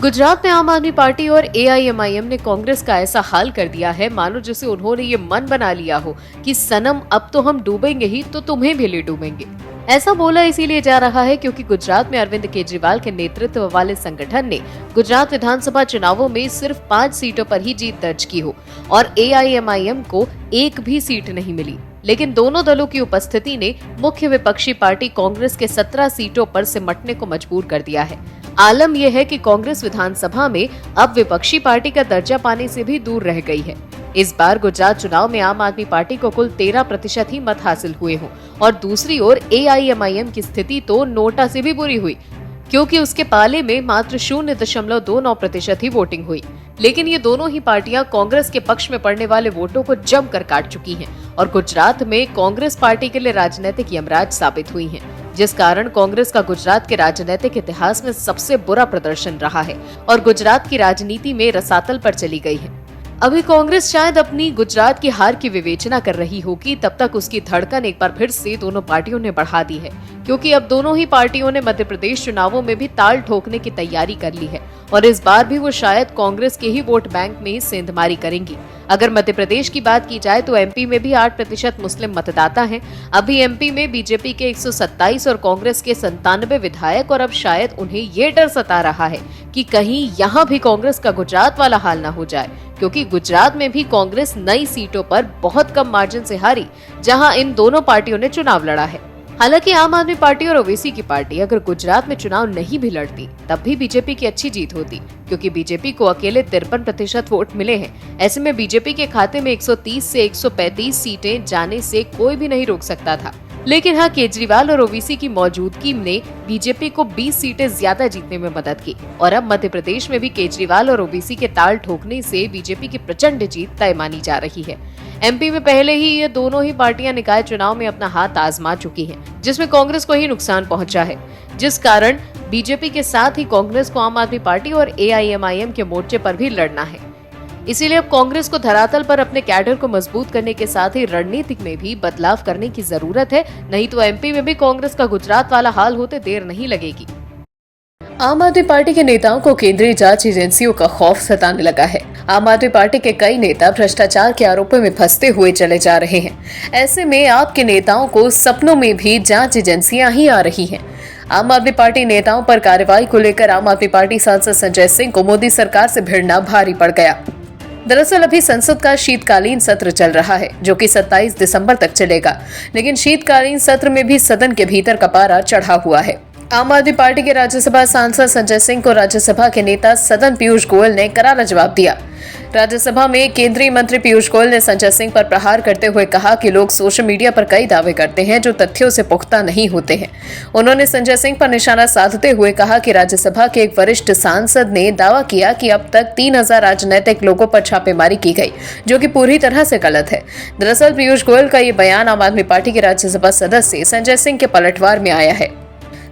गुजरात में आम आदमी पार्टी और एआईएमआईएम ने कांग्रेस का ऐसा हाल कर दिया है मानो जैसे उन्होंने ये मन बना लिया हो कि सनम अब तो हम डूबेंगे ही तो तुम्हें भी ले डूबेंगे। ऐसा बोला इसीलिए जा रहा है क्योंकि गुजरात में अरविंद केजरीवाल के नेतृत्व वाले संगठन ने गुजरात विधानसभा चुनावों में सिर्फ 5 सीटों पर ही जीत दर्ज की हो और एआईएमआईएम को एक भी सीट नहीं मिली। लेकिन दोनों दलों की उपस्थिति ने मुख्य विपक्षी पार्टी कांग्रेस के 17 सीटों पर सिमटने को मजबूर कर दिया है। आलम यह है कि कांग्रेस विधानसभा में अब विपक्षी पार्टी का दर्जा पाने से भी दूर रह गई है। इस बार गुजरात चुनाव में आम आदमी पार्टी को कुल 13% ही मत हासिल हुए हों और दूसरी ओर एआईएमआईएम की स्थिति तो नोटा से भी बुरी हुई क्योंकि उसके पाले में मात्र 0.29% ही वोटिंग हुई। लेकिन ये दोनों ही पार्टियां कांग्रेस के पक्ष में पड़ने वाले वोटों को जमकर काट चुकी हैं और गुजरात में कांग्रेस पार्टी के लिए राजनीतिक यमराज साबित हुई हैं, जिस कारण कांग्रेस का गुजरात के राजनीतिक इतिहास में सबसे बुरा प्रदर्शन रहा है और गुजरात की राजनीति में रसातल पर चली गई है। अभी कांग्रेस शायद अपनी गुजरात की हार की विवेचना कर रही होगी, तब तक उसकी धड़कन एक बार फिर से दोनों पार्टियों ने बढ़ा दी है क्योंकि अब दोनों ही पार्टियों ने मध्य प्रदेश चुनावों में भी ताल ठोकने की तैयारी कर ली है और इस बार भी वो शायद कांग्रेस के ही वोट बैंक में सेंधमारी करेंगी। अगर मध्य प्रदेश की बात की जाए तो एमपी में भी 8% मुस्लिम मतदाता हैं। अभी एमपी में बीजेपी के 127 और कांग्रेस के 97 विधायक और अब शायद उन्हें ये डर सता रहा है कि कहीं यहाँ भी कांग्रेस का गुजरात वाला हाल न हो जाए क्योंकि गुजरात में भी कांग्रेस नई सीटों पर बहुत कम मार्जिन से हारी, जहां इन दोनों पार्टियों ने चुनाव लड़ा है। हालांकि आम आदमी पार्टी और ओवैसी की पार्टी अगर गुजरात में चुनाव नहीं भी लड़ती तब भी बीजेपी की अच्छी जीत होती क्योंकि बीजेपी को अकेले 53% वोट मिले हैं। ऐसे में बीजेपी के खाते में 130 से 135 सीटें जाने से कोई भी नहीं रोक सकता था। लेकिन हाँ, केजरीवाल और ओवैसी की मौजूदगी ने बीजेपी को 20 सीटें ज्यादा जीतने में मदद की और अब मध्य प्रदेश में भी केजरीवाल और ओवैसी के ताल ठोकने से बीजेपी की प्रचंड जीत तय मानी जा रही है। एमपी में पहले ही ये दोनों ही पार्टियां निकाय चुनाव में अपना हाथ आजमा चुकी हैं, जिसमें कांग्रेस को ही नुकसान पहुंचा है, जिस कारण बीजेपी के साथ ही कांग्रेस को आम आदमी पार्टी और एआईएमआईएम के मोर्चे पर भी लड़ना है। इसीलिए अब कांग्रेस को धरातल पर अपने कैडर को मजबूत करने के साथ ही रणनीति में भी बदलाव करने की जरूरत है, नहीं तो एमपी में भी कांग्रेस का गुजरात वाला हाल होते देर नहीं लगेगी। आम आदमी पार्टी के नेताओं को केंद्रीय जांच एजेंसियों का खौफ सताने लगा है। आम आदमी पार्टी के कई नेता भ्रष्टाचार के आरोपों में फंसते हुए चले जा रहे हैं। ऐसे में आपके नेताओं को सपनों में भी जांच एजेंसियां ही आ रही हैं। आम आदमी पार्टी नेताओं पर कार्रवाई को लेकर आम आदमी पार्टी सांसद संजय सिंह को मोदी सरकार से भिड़ना भारी पड़ गया। दरअसल अभी संसद का शीतकालीन सत्र चल रहा है जो कि 27 दिसंबर तक चलेगा, लेकिन शीतकालीन सत्र में भी सदन के भीतर का पारा चढ़ा हुआ है। आम आदमी पार्टी के राज्यसभा सांसद संजय सिंह को राज्यसभा के नेता सदन पीयूष गोयल ने करारा जवाब दिया। राज्यसभा में केंद्रीय मंत्री पीयूष गोयल ने संजय सिंह पर प्रहार करते हुए कहा कि लोग सोशल मीडिया पर कई दावे करते हैं जो तथ्यों से पुख्ता नहीं होते हैं। उन्होंने संजय सिंह पर निशाना साधते हुए कहा कि राज्यसभा के एक वरिष्ठ सांसद ने दावा किया कि अब तक 3000 राजनीतिक लोगों पर छापेमारी की गई, जो कि पूरी तरह से गलत है। दरअसल पीयूष गोयल का ये बयान आम आदमी पार्टी के राज्यसभा सदस्य संजय सिंह के पलटवार में आया है।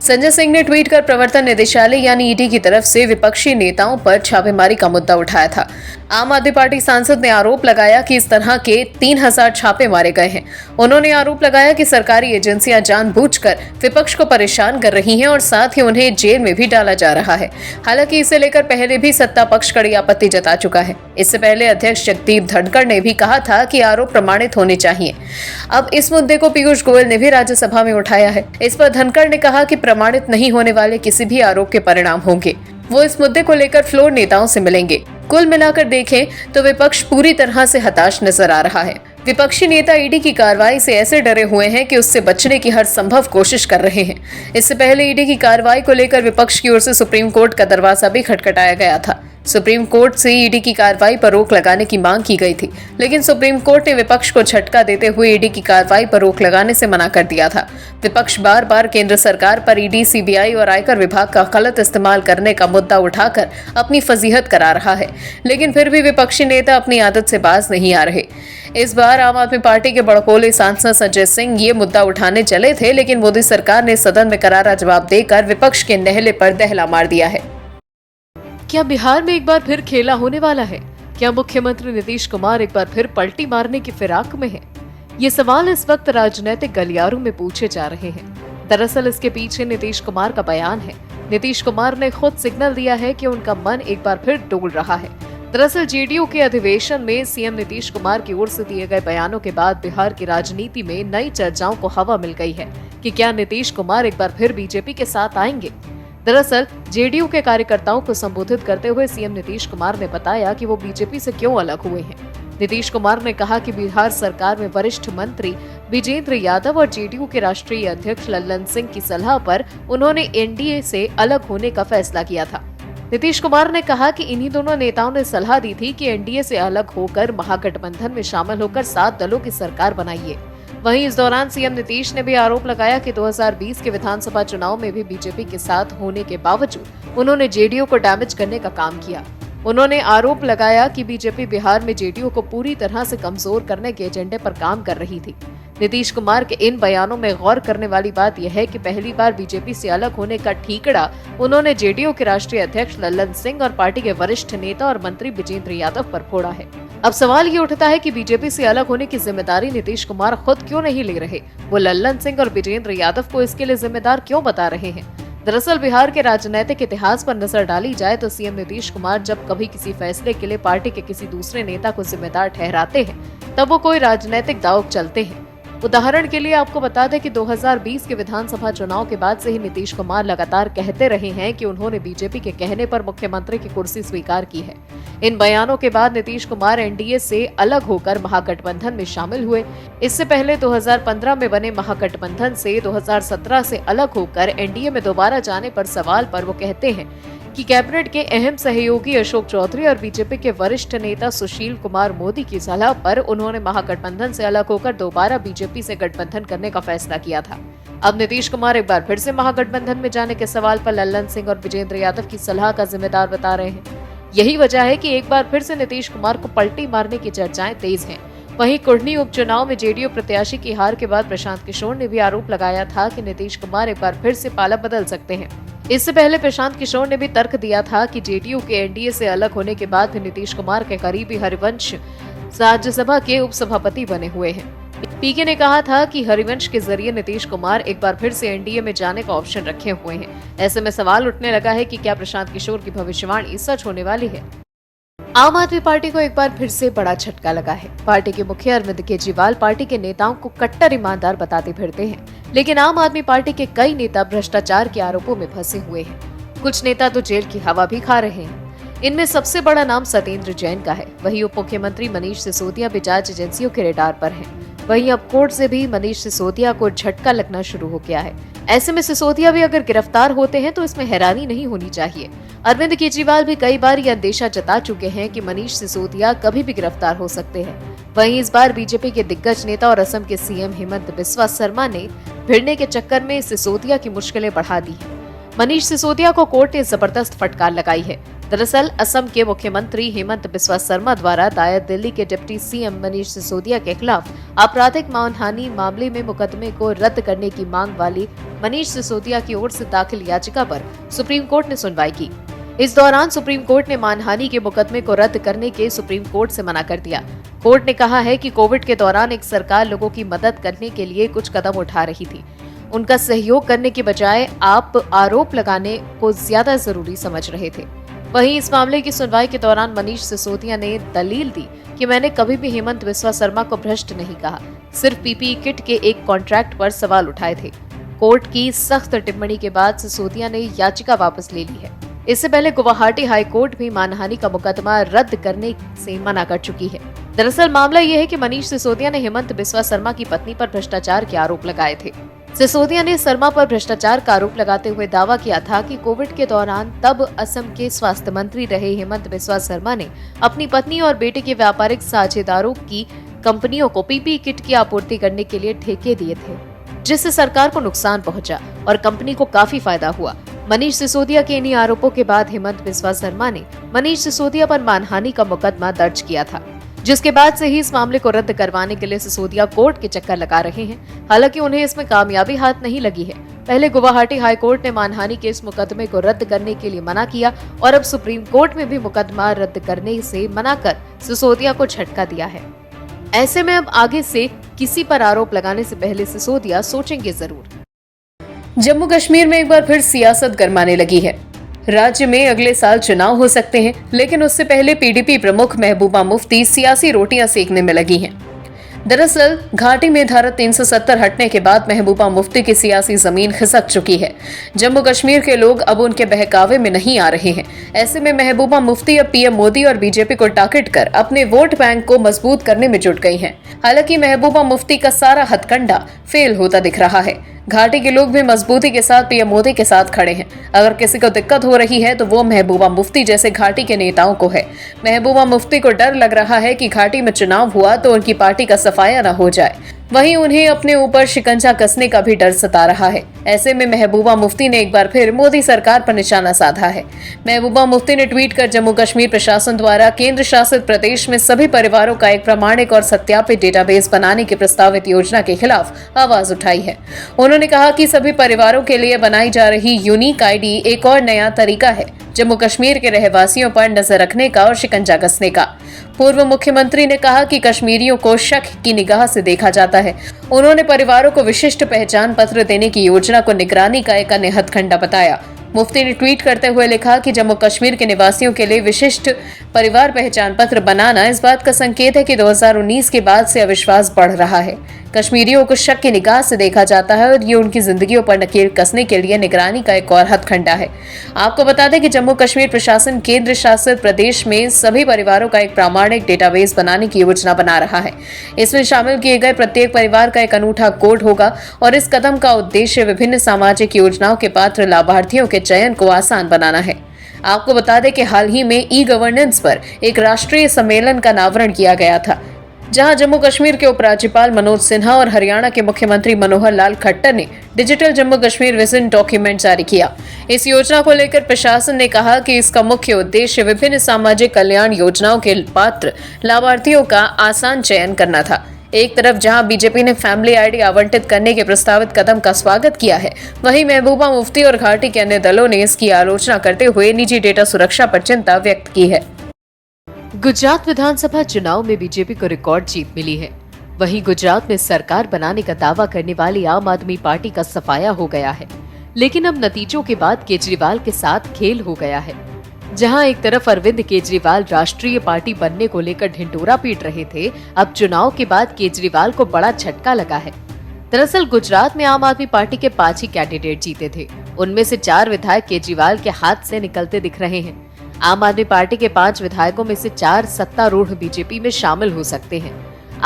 संजय सिंह ने ट्वीट कर प्रवर्तन निदेशालय यानी ईडी की तरफ से विपक्षी नेताओं पर छापेमारी का मुद्दा उठाया था। आम आदमी पार्टी सांसद ने आरोप लगाया कि इस तरह के 3000 छापे मारे गए हैं। उन्होंने आरोप लगाया कि सरकारी एजेंसियां जानबूझकर विपक्ष को परेशान कर रही हैं और साथ ही उन्हें जेल में भी डाला जा रहा है। हालांकि इसे लेकर पहले भी सत्ता पक्ष कड़ी आपत्ति जता चुका है। इससे पहले अध्यक्ष जगदीप धनखड़ ने भी कहा था कि आरोप प्रमाणित होने चाहिए। अब इस मुद्दे को पीयूष गोयल ने भी राज्यसभा में उठाया है। इस पर धनखड़ ने कहा कि प्रमाणित नहीं होने वाले किसी भी आरोप के परिणाम होंगे। वो इस मुद्दे को लेकर फ्लोर नेताओं से मिलेंगे। कुल मिलाकर देखें तो विपक्ष पूरी तरह से हताश नजर आ रहा है। विपक्षी नेता ईडी की कार्रवाई से ऐसे डरे हुए हैं कि उससे बचने की हर संभव कोशिश कर रहे हैं। इससे पहले ईडी की कार्रवाई को लेकर विपक्ष की ओर से सुप्रीम कोर्ट का दरवाजा भी खटखटाया गया था। सुप्रीम कोर्ट से ईडी की कार्रवाई पर रोक लगाने की मांग की गई थी, लेकिन सुप्रीम कोर्ट ने विपक्ष को झटका देते हुए ईडी की कार्रवाई पर रोक लगाने से मना कर दिया था। विपक्ष बार बार केंद्र सरकार पर ईडी, सीबीआई और आयकर विभाग का गलत इस्तेमाल करने का मुद्दा उठाकर अपनी फजीहत करा रहा है, लेकिन फिर भी विपक्षी नेता अपनी आदत से बाज नहीं आ रहे। इस बार आम आदमी पार्टी के बड़कोले सांसद संजय सिंह ये मुद्दा उठाने चले थे, लेकिन मोदी सरकार ने सदन में करारा जवाब देकर विपक्ष के नहले पर दहला मार दिया है। क्या बिहार में एक बार फिर खेला होने वाला है? क्या मुख्यमंत्री नीतीश कुमार एक बार फिर पलटी मारने की फिराक में है? ये सवाल इस वक्त राजनीतिक गलियारों में पूछे जा रहे हैं। दरअसल इसके पीछे नीतीश कुमार का बयान है। नीतीश कुमार ने खुद सिग्नल दिया है कि उनका मन एक बार फिर डोल रहा है। दरअसल जेडीयू के अधिवेशन में सीएम नीतीश कुमार की ओर से दिए गए बयानों के बाद बिहार की राजनीति में नई चर्चाओं को हवा मिल गई है कि क्या नीतीश कुमार एक बार फिर बीजेपी के साथ आएंगे। दरअसल जेडीयू के कार्यकर्ताओं को संबोधित करते हुए सीएम नीतीश कुमार ने बताया कि वो बीजेपी से क्यों अलग हुए हैं। नीतीश कुमार ने कहा कि बिहार सरकार में वरिष्ठ मंत्री विजेंद्र यादव और जेडीयू के राष्ट्रीय अध्यक्ष लल्लन सिंह की सलाह पर उन्होंने एनडीए से अलग होने का फैसला किया था। नीतीश कुमार ने कहा कि इन्हीं दोनों नेताओं ने सलाह दी थी कि एनडीए से अलग होकर महागठबंधन में शामिल होकर 7 दलों की सरकार बनाइए। वहीं इस दौरान सीएम नीतीश ने भी आरोप लगाया कि 2020 के विधानसभा चुनाव में भी बीजेपी के साथ होने के बावजूद उन्होंने जेडीयू को डैमेज करने का काम किया। उन्होंने आरोप लगाया कि बीजेपी बिहार में जेडीयू को पूरी तरह से कमजोर करने के एजेंडे पर काम कर रही थी। नीतीश कुमार के इन बयानों में गौर करने वाली बात यह है कि पहली बार बीजेपी से अलग होने का ठीकरा उन्होंने जेडीयू के राष्ट्रीय अध्यक्ष लल्लन सिंह और पार्टी के वरिष्ठ नेता और मंत्री विजेंद्र यादव पर फोड़ा है। अब सवाल ये उठता है कि बीजेपी से अलग होने की जिम्मेदारी नीतीश कुमार खुद क्यों नहीं ले रहे, वो लल्लन सिंह और विजेंद्र यादव को इसके लिए जिम्मेदार क्यों बता रहे हैं। दरअसल बिहार के राजनीतिक इतिहास पर नजर डाली जाए तो सीएम नीतीश कुमार जब कभी किसी फैसले के लिए पार्टी के किसी दूसरे नेता को जिम्मेदार ठहराते हैं तब वो कोई राजनीतिक दांव चलते हैं। उदाहरण के लिए आपको बता दें कि 2020 के विधानसभा चुनाव के बाद से ही नीतीश कुमार लगातार कहते रहे हैं कि उन्होंने बीजेपी के कहने पर मुख्यमंत्री की कुर्सी स्वीकार की है। इन बयानों के बाद नीतीश कुमार एनडीए से अलग होकर महागठबंधन में शामिल हुए। इससे पहले 2015 में बने महागठबंधन से 2017 से अलग होकर एनडीए में दोबारा जाने पर सवाल पर वो कहते हैं कि कैबिनेट के अहम सहयोगी अशोक चौधरी और बीजेपी के वरिष्ठ नेता सुशील कुमार मोदी की सलाह पर उन्होंने महागठबंधन से अलग होकर दोबारा बीजेपी से गठबंधन करने का फैसला किया था। अब नीतीश कुमार एक बार फिर से महागठबंधन में जाने के सवाल पर लल्लन सिंह और विजेंद्र यादव की सलाह का जिम्मेदार बता रहे हैं। यही वजह है कि एक बार फिर से नीतीश कुमार को पलटी मारने की चर्चाएं तेज हैं। वहीं कुढ़नी उपचुनाव में जेडीयू प्रत्याशी की हार के बाद प्रशांत किशोर ने भी आरोप लगाया था कि नीतीश कुमार एक बार फिर से पाला बदल सकते हैं। इससे पहले प्रशांत किशोर ने भी तर्क दिया था कि जेडीयू के एनडीए से अलग होने के बाद भी नीतीश कुमार के करीबी हरिवंश राज्यसभा के उपसभापति बने हुए हैं। पीके ने कहा था कि हरिवंश के जरिए नीतीश कुमार एक बार फिर से एनडीए में जाने का ऑप्शन रखे हुए हैं। ऐसे में सवाल उठने लगा है कि क्या प्रशांत किशोर की भविष्यवाणी सच होने वाली है। आम आदमी पार्टी को एक बार फिर से बड़ा झटका लगा है। पार्टी के मुखिया अरविंद केजरीवाल पार्टी के नेताओं को कट्टर ईमानदार बताते फिरते हैं, लेकिन आम आदमी पार्टी के कई नेता भ्रष्टाचार के आरोपों में फंसे हुए हैं। कुछ नेता तो जेल की हवा भी खा रहे हैं। इनमें सबसे बड़ा नाम सत्येंद्र जैन का है। वहीं उप मुख्यमंत्री मनीष सिसोदिया भी जांच एजेंसियों के रडार पर हैं। वहीं अब कोर्ट से भी मनीष सिसोदिया को झटका लगना शुरू हो गया है। ऐसे में सिसोदिया भी अगर गिरफ्तार होते हैं तो इसमें हैरानी नहीं होनी चाहिए। अरविंद केजरीवाल भी कई बार यह अंदेशा जता चुके हैं कि मनीष सिसोदिया कभी भी गिरफ्तार हो सकते हैं। वहीं इस बार बीजेपी के दिग्गज नेता और असम के सीएम हेमंत बिस्वा शर्मा ने भिड़ने के चक्कर में सिसोदिया की मुश्किलें बढ़ा दी हैं। मनीष सिसोदिया को कोर्ट ने जबरदस्त फटकार लगाई है। दरअसल असम के मुख्यमंत्री हेमंत बिस्वा शर्मा द्वारा दायर दिल्ली के डिप्टी सीएम मनीष सिसोदिया के खिलाफ आपराधिक मानहानि मामले में मुकदमे को रद्द करने की मांग वाली मनीष सिसोदिया की ओर से दाखिल याचिका पर सुप्रीम कोर्ट ने सुनवाई की। इस दौरान सुप्रीम कोर्ट ने मानहानि के मुकदमे को रद्द करने के सुप्रीम कोर्ट से मना कर दिया। कोर्ट ने कहा है कि कोविड के दौरान एक सरकार लोगों की मदद करने के लिए कुछ कदम उठा रही थी। उनका सहयोग करने के बजाय आप आरोप लगाने को ज्यादा जरूरी समझ रहे थे। वहीं इस मामले की सुनवाई के दौरान मनीष सिसोदिया ने दलील दी कि मैंने कभी भी हेमंत बिस्वा शर्मा को भ्रष्ट नहीं कहा, सिर्फ पीपीई किट के एक कॉन्ट्रैक्ट पर सवाल उठाए थे। कोर्ट की सख्त टिप्पणी के बाद सिसोदिया ने याचिका वापस ले ली है। इससे पहले गुवाहाटी हाई कोर्ट भी मानहानि का मुकदमा रद्द करने से मना कर चुकी है। दरअसल मामला यह है कि मनीष सिसोदिया ने हेमंत बिस्वा शर्मा की पत्नी पर भ्रष्टाचार के आरोप लगाए थे। सिसोदिया ने शर्मा पर भ्रष्टाचार का आरोप लगाते हुए दावा किया था कि कोविड के दौरान तब असम के स्वास्थ्य मंत्री रहे हेमंत बिस्वा शर्मा ने अपनी पत्नी और बेटे के व्यापारिक साझेदारों की कंपनियों को पीपीई किट की आपूर्ति करने के लिए ठेके दिए थे, जिससे सरकार को नुकसान पहुंचा और कंपनी को काफी फायदा हुआ। मनीष सिसोदिया के इन्हीं आरोपों के बाद हेमंत बिस्वा शर्मा ने मनीष सिसोदिया पर मानहानि का मुकदमा दर्ज किया था, जिसके बाद से ही इस मामले को रद्द करवाने के लिए सिसोदिया कोर्ट के चक्कर लगा रहे हैं। हालांकि उन्हें इसमें कामयाबी हाथ नहीं लगी है। पहले गुवाहाटी हाई कोर्ट ने मानहानि के इस मुकदमे को रद्द करने के लिए मना किया और अब सुप्रीम कोर्ट में भी मुकदमा रद्द करने से मना कर सिसोदिया को झटका दिया है। ऐसे में अब आगे से किसी पर आरोप लगाने से पहले सिसोदिया सोचेंगे जरूर। जम्मू कश्मीर में एक बार फिर सियासत गरमाने लगी है। राज्य में अगले साल चुनाव हो सकते हैं, लेकिन उससे पहले पीडीपी प्रमुख महबूबा मुफ्ती सियासी रोटियां सेकने में लगी हैं। दरअसल घाटी में धारा 370 हटने के बाद महबूबा मुफ्ती की सियासी जमीन खिसक चुकी है। जम्मू कश्मीर के लोग अब उनके बहकावे में नहीं आ रहे हैं। ऐसे में महबूबा मुफ्ती अब पीएम मोदी और बीजेपी को टारगेट कर अपने वोट बैंक को मजबूत करने में जुट गई हैं। हालांकि महबूबा मुफ्ती का सारा हथकंडा फेल होता दिख रहा है। घाटी के लोग भी मजबूती के साथ पीएम मोदी के साथ खड़े हैं। अगर किसी को दिक्कत हो रही है तो वो महबूबा मुफ्ती जैसे घाटी के नेताओं को है। महबूबा मुफ्ती को डर लग रहा है कि घाटी में चुनाव हुआ तो उनकी पार्टी का सफाया न हो जाए। वहीं उन्हें अपने ऊपर शिकंजा कसने का भी डर सता रहा है। ऐसे में महबूबा मुफ्ती ने एक बार फिर मोदी सरकार पर निशाना साधा है। महबूबा मुफ्ती ने ट्वीट कर जम्मू कश्मीर प्रशासन द्वारा केंद्र शासित प्रदेश में सभी परिवारों का एक प्रामाणिक और सत्यापित डेटाबेस बनाने की प्रस्तावित योजना के खिलाफ आवाज उठाई है। उन्होंने कहा कि सभी परिवारों के लिए बनाई जा रही यूनिक आईडी एक और नया तरीका है जम्मू कश्मीर के रहवासियों पर नजर रखने का और शिकंजा कसने का। पूर्व मुख्यमंत्री ने कहा कि कश्मीरियों को शक की निगाह से देखा जाता है। उन्होंने परिवारों को विशिष्ट पहचान पत्र देने की योजना को निगरानी का एक अन्य हथकंडा बताया। मुफ्ती ने ट्वीट करते हुए लिखा कि जम्मू कश्मीर के निवासियों के लिए विशिष्ट परिवार पहचान पत्र बनाना इस बात का संकेत है कि 2019 के बाद से अविश्वास बढ़ रहा है। कश्मीरियों को शक की निगाह से देखा जाता है और ये उनकी जिंदगियों पर नकेल कसने के लिए निगरानी का एक और हथकंडा है। आपको बता दें कि जम्मू कश्मीर प्रशासन केंद्र शासित प्रदेश में सभी परिवारों का एक प्रामाणिक डेटाबेस बनाने की योजना बना रहा है। इसमें शामिल किए गए प्रत्येक परिवार का एक अनूठा कोड होगा और इस कदम का उद्देश्य विभिन्न सामाजिक योजनाओं के पात्र लाभार्थियों के चयन को आसान बनाना है। आपको बता दें कि हाल ही में ई गवर्नेंस पर एक राष्ट्रीय सम्मेलन का अनावरण किया गया था, जहां जम्मू कश्मीर के उपराज्यपाल मनोज सिन्हा और हरियाणा के मुख्यमंत्री मनोहर लाल खट्टर ने digital Jammu Kashmir vision document जारी किया। इस योजना को लेकर प्रशासन ने कहा कि इसका मुख्य उद्देश्य विभिन्न सामाजिक कल्याण योजनाओं के पात्र लाभार्थियों का आसान चयन करना था। एक तरफ जहां बीजेपी ने फैमिली आईडी आवंटित करने के प्रस्तावित कदम का स्वागत किया है, वहीं महबूबा मुफ्ती और घाटी के अन्य दलों ने इसकी आलोचना करते हुए निजी डेटा सुरक्षा पर चिंता व्यक्त की है। गुजरात विधानसभा चुनाव में बीजेपी को रिकॉर्ड जीत मिली है। वहीं गुजरात में सरकार बनाने का दावा करने वाली आम आदमी पार्टी का सफाया हो गया है। लेकिन अब नतीजों के बाद केजरीवाल के साथ खेल हो गया है। जहां एक तरफ अरविंद केजरीवाल राष्ट्रीय पार्टी बनने को लेकर ढिंढोरा पीट रहे थे, अब चुनाव के बाद केजरीवाल को बड़ा झटका लगा है। दरअसल गुजरात में आम आदमी पार्टी के 5 ही कैंडिडेट जीते थे। उनमें से 4 विधायक केजरीवाल के हाथ से निकलते दिख रहे हैं। आम आदमी पार्टी के 5 विधायकों में से 4 सत्तारूढ़ बीजेपी में शामिल हो सकते हैं।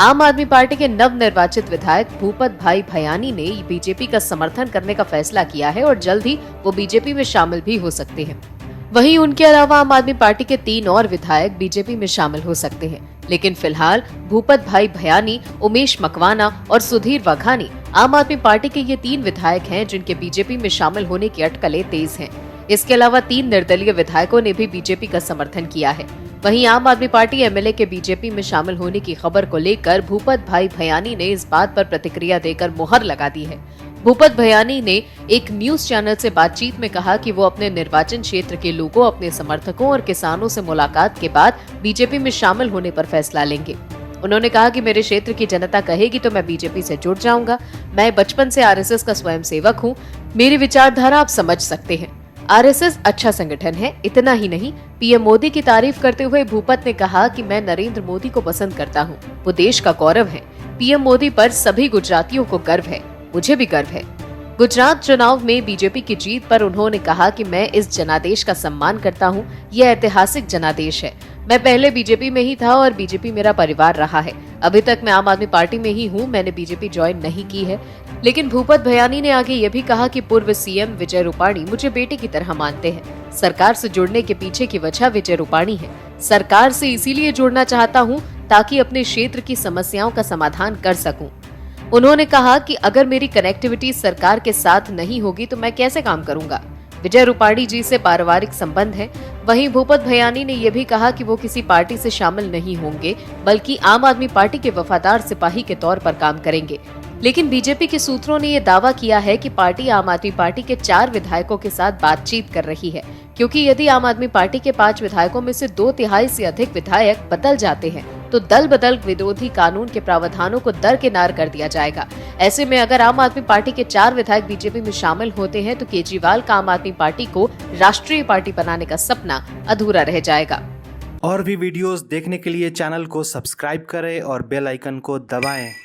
आम आदमी पार्टी के नवनिर्वाचित विधायक भूपत भाई भयानी ने बीजेपी का समर्थन करने का फैसला किया है और जल्द ही वो बीजेपी में शामिल भी हो सकते हैं। वहीं उनके अलावा आम आदमी पार्टी के 3 और विधायक बीजेपी में शामिल हो सकते हैं। लेकिन फिलहाल भूपत भाई भयानी, उमेश मकवाना और सुधीर वघानी आम आदमी पार्टी के ये 3 विधायक हैं जिनके बीजेपी में शामिल होने की अटकलें तेज हैं। इसके अलावा 3 निर्दलीय विधायकों ने भी बीजेपी का समर्थन किया है। वहीं आम आदमी पार्टी एमएलए के बीजेपी में शामिल होने की खबर को लेकर भूपत भाई भयानी ने इस बात पर प्रतिक्रिया देकर मुहर लगा दी है। भूपत भयानी ने एक न्यूज चैनल से बातचीत में कहा कि वो अपने निर्वाचन क्षेत्र के लोगों, अपने समर्थकों और किसानों से मुलाकात के बाद बीजेपी में शामिल होने पर फैसला लेंगे। उन्होंने कहा कि मेरे क्षेत्र की जनता कहेगी तो मैं बीजेपी से जुड़ जाऊंगा। मैं बचपन से आरएसएस का स्वयंसेवक हूँ। मेरी विचारधारा आप समझ सकते हैं। आरएसएस अच्छा संगठन है। इतना ही नहीं, पीएम मोदी की तारीफ करते हुए भूपत ने कहा कि मैं नरेंद्र मोदी को पसंद करता हूँ। वो देश का गौरव है। पीएम मोदी पर सभी गुजरातियों को गर्व है। मुझे भी गर्व है। गुजरात चुनाव में बीजेपी की जीत पर उन्होंने कहा कि मैं इस जनादेश का सम्मान करता हूं। यह ऐतिहासिक जनादेश है। मैं पहले बीजेपी में ही था और बीजेपी मेरा परिवार रहा है। अभी तक मैं आम आदमी पार्टी में ही हूं। मैंने बीजेपी ज्वाइन नहीं की है। लेकिन भूपत भयानी ने आगे ये भी कहा कि पूर्व सीएम विजय रूपाणी मुझे बेटे की तरह मानते हैं। सरकार से जुड़ने के पीछे की वजह विजय रूपाणी है। सरकार से इसीलिए जुड़ना चाहता हूँ ताकि अपने क्षेत्र की समस्याओं का समाधान कर सकूं। उन्होंने कहा कि अगर मेरी कनेक्टिविटी सरकार के साथ नहीं होगी तो मैं कैसे काम करूंगा। विजय रूपाणी जी से पारिवारिक संबंध है। वहीं भूपत भयानी ने यह भी कहा कि वो किसी पार्टी से शामिल नहीं होंगे, बल्कि आम आदमी पार्टी के वफादार सिपाही के तौर पर काम करेंगे। लेकिन बीजेपी के सूत्रों ने यह दावा किया है कि पार्टी आम आदमी पार्टी के 4 विधायकों के साथ बातचीत कर रही है, क्योंकि यदि आम आदमी पार्टी के 5 विधायकों में से 2 तिहाई से अधिक विधायक बदल जाते हैं तो दल बदल विरोधी कानून के प्रावधानों को दरकिनार कर दिया जाएगा। ऐसे में अगर आम आदमी पार्टी के 4 विधायक बीजेपी में शामिल होते हैं तो केजरीवाल का आम आदमी पार्टी को राष्ट्रीय पार्टी बनाने का सपना अधूरा रह जाएगा। और भी वीडियोस देखने के लिए चैनल को सब्सक्राइब करें और बेल आइकन को दबाएं।